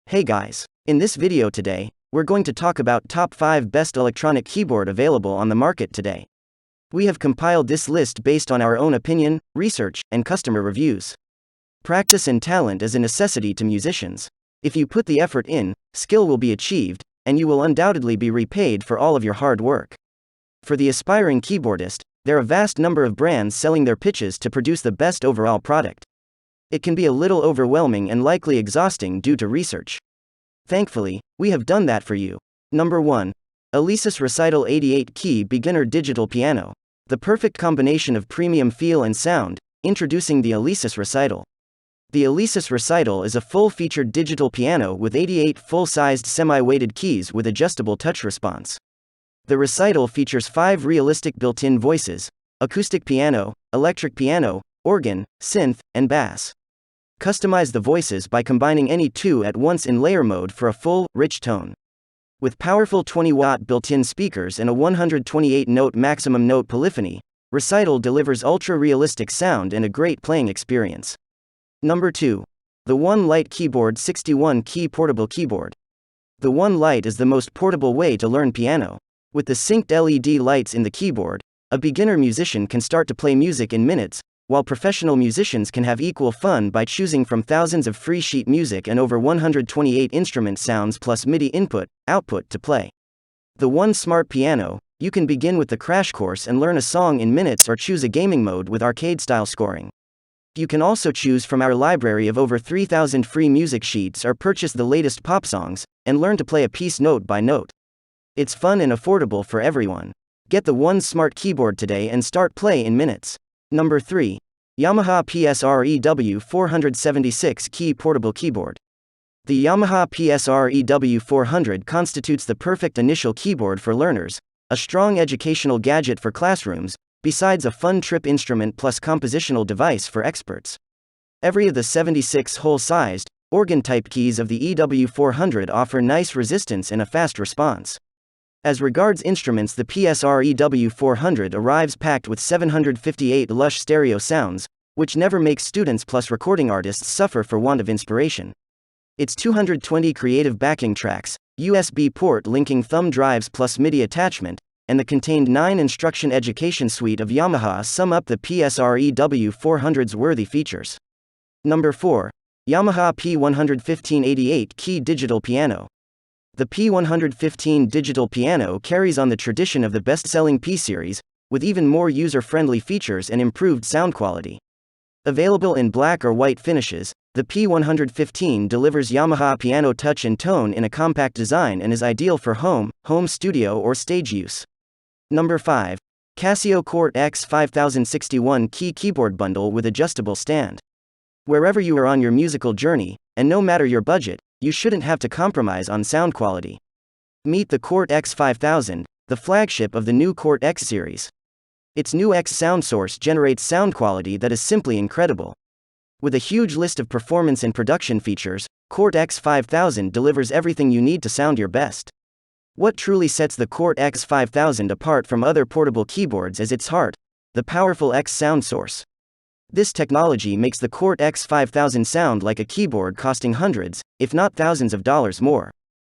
Hey guys. In this video today, we're going to talk about top 5 best electronic keyboard available on the market today. We have compiled this list based on our own opinion, research, and customer reviews. Practice and talent is a necessity to musicians. If you put the effort in, skill will be achieved, and you will undoubtedly be repaid for all of your hard work. For the aspiring keyboardist, there are a vast number of brands selling their pitches to produce the best overall product. It can be a little overwhelming and likely exhausting due to research. Thankfully, we have done that for you. Number 1. Alesis Recital 88 Key Beginner Digital Piano. The perfect combination of premium feel and sound, introducing the Alesis Recital. The Alesis Recital is a full-featured digital piano with 88 full-sized semi-weighted keys with adjustable touch response. The Recital features 5 realistic built-in voices: acoustic piano, electric piano, organ, synth, and bass. Customize the voices by combining any two at once in layer mode for a full, rich tone. With powerful 20-watt built-in speakers and a 128-note maximum note polyphony, Recital delivers ultra-realistic sound and a great playing experience. Number 2. The One Lite Keyboard 61-Key Portable Keyboard. The One Lite is the most portable way to learn piano. With the synced LED lights in the keyboard, a beginner musician can start to play music in minutes, while professional musicians can have equal fun by choosing from thousands of free sheet music and over 128 instrument sounds plus MIDI input/output to play. The One Smart Piano, you can begin with the crash course and learn a song in minutes or choose a gaming mode with arcade-style scoring. You can also choose from our library of over 3,000 free music sheets or purchase the latest pop songs, and learn to play a piece note by note. It's fun and affordable for everyone. Get the One Smart Keyboard today and start play in minutes. Number 3. Yamaha PSR-EW 476 Key Portable Keyboard. The Yamaha PSR-EW 400 constitutes the perfect initial keyboard for learners, a strong educational gadget for classrooms, besides a fun trip instrument plus compositional device for experts. Every of the 76 hole-sized, organ-type keys of the EW 400 offer nice resistance and a fast response. As regards instruments, the PSR-EW 400 arrives packed with 758 lush stereo sounds, which never makes students plus recording artists suffer for want of inspiration. Its 220 creative backing tracks, USB port linking thumb drives plus MIDI attachment, and the contained 9 instruction education suite of Yamaha sum up the PSR-EW 400's worthy features. Number 4. Yamaha P115 88 Key Digital Piano. The P115 digital piano carries on the tradition of the best-selling P-series, with even more user-friendly features and improved sound quality. Available in black or white finishes, the P115 delivers Yamaha piano touch and tone in a compact design and is ideal for home studio or stage use. Number 5. Casio Cort X 5061 Key Keyboard Bundle with Adjustable Stand. Wherever you are on your musical journey, and no matter your budget, you shouldn't have to compromise on sound quality. Meet the Cort X 5000, the flagship of the new Cort X series. Its new X sound source generates sound quality that is simply incredible. With a huge list of performance and production features, Cort X 5000 delivers everything you need to sound your best. What truly sets the Cort X 5000 apart from other portable keyboards is its heart, the powerful X sound source. This technology makes the Cort X 5000 sound like a keyboard costing hundreds, if not thousands of dollars more.